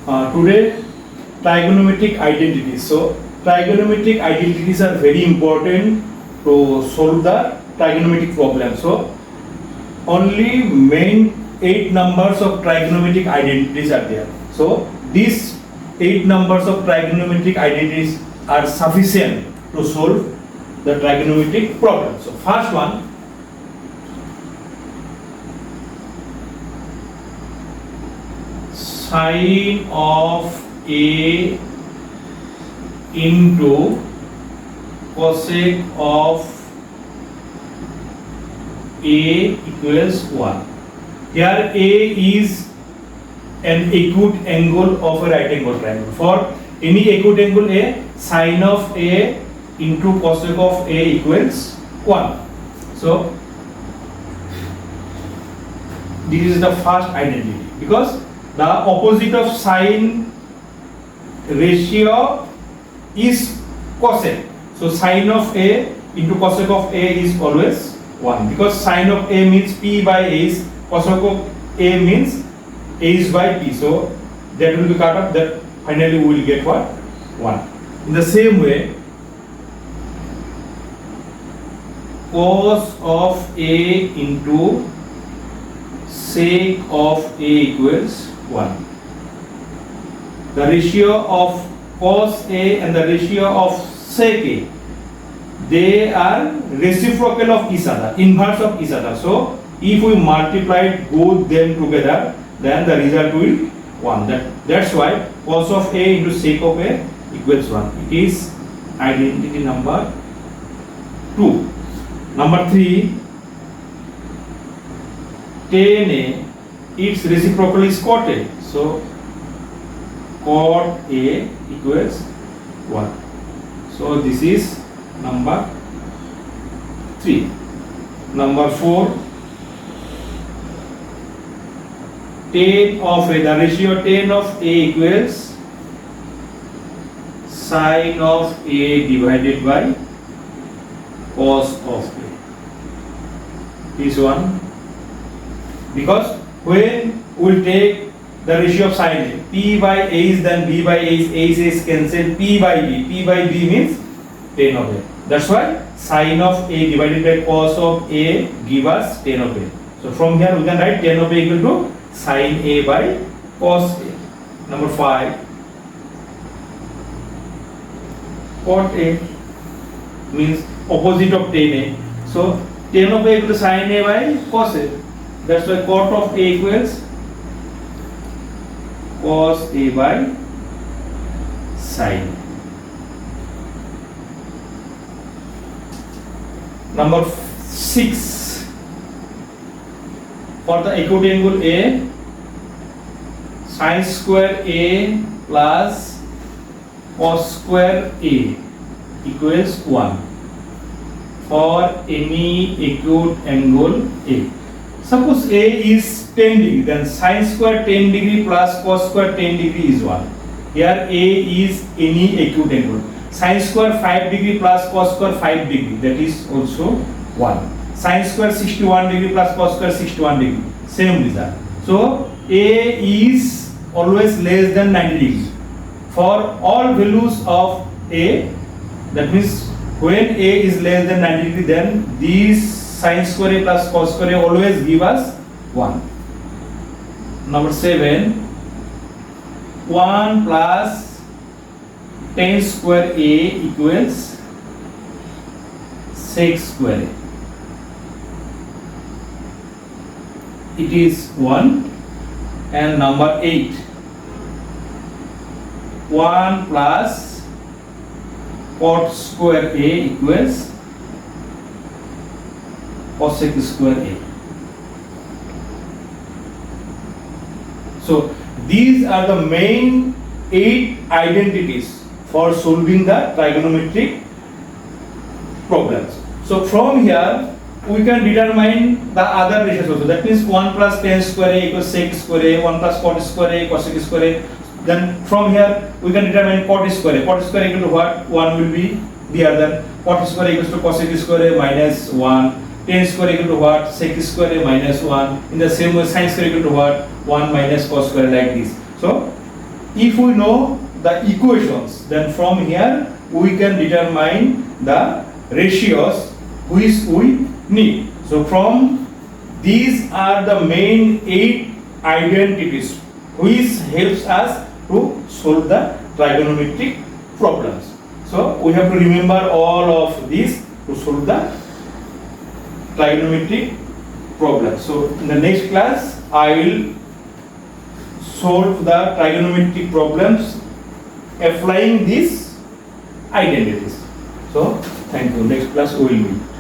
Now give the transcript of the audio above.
Today, trigonometric identities. So, trigonometric identities are very important to solve the trigonometric problem. So, only main 8 numbers of trigonometric identities are there. So, these 8 numbers of trigonometric identities are sufficient to solve the trigonometric problem. So, first one, sine of A into cosec of A equals 1. Here A is an acute angle of a right angle triangle. For any acute angle A, sine of A into cosec of A equals 1. So, this is the first identity, because the opposite of sine ratio is cosec. So, sine of A into cosec of A is always 1, because sine of A means P by A is, cosec of A means A is by P. So, that will be cut off, that finally we will get what? 1. In the same way, cos of A into sec of A equals 1. The ratio of cos A and the ratio of sec A, they are reciprocal of each other, inverse of each other. So, if we multiply both them together, then the result will 1. That's why cos of A into sec of A equals 1. It is identity number 2. Number 3, tan A, its reciprocal is cot A. So, cot A equals 1. So, this is number 3. Number 4, tan of A, the ratio tan of A equals sine of A divided by cos of A. This one, because when we take the ratio of sine A, P by A is, then B by A is cancelled, P by B means tan of A. That's why sine of A divided by cos of A give us tan of A. So from here we can write tan of A equal to sine A by cos A. Number 5, cot A means opposite of tan A. So tan of A equal to sine A by cos A. That's why cot of A equals cos A by sine. Number 6, for the acute angle A, sine square A plus cos square A equals 1 for any acute angle A. Suppose A is 10 degree, then sine square 10 degree plus cos square 10 degree is 1. Here A is any acute angle. Sine square 5 degree plus cos square 5 degree, that is also 1. Sine square 61 degree plus cos square 61 degree, same result. So A is always less than 90 degree. For all values of A, that means when A is less than 90 degree, then these sine square A plus cos square A always give us 1. Number 7, 1 plus tan square A equals sec square A. It is 1. And number 8, 1 plus cot square A equals cosec square A. So these are the main 8 identities for solving the trigonometric problems. So from here we can determine the other ratios also. That means 1 plus tan square A equals sec square A, 1 plus cot square A, cosec square A. Then from here we can determine cot square A. Cot square equal to what? 1 will be the other. Cot square equals to cosec square A minus 1. Tan square equal to what? Sec square A minus 1. In the same way, sin square equal to what? 1 minus cos square, like this. So if we know the equations, then from here we can determine the ratios which we need. So from these are the main 8 identities which helps us to solve the trigonometric problems. So we have to remember all of these to solve the trigonometric problems. So in the next class I will solve the trigonometric problems applying these identities. So thank you. Next class we will meet.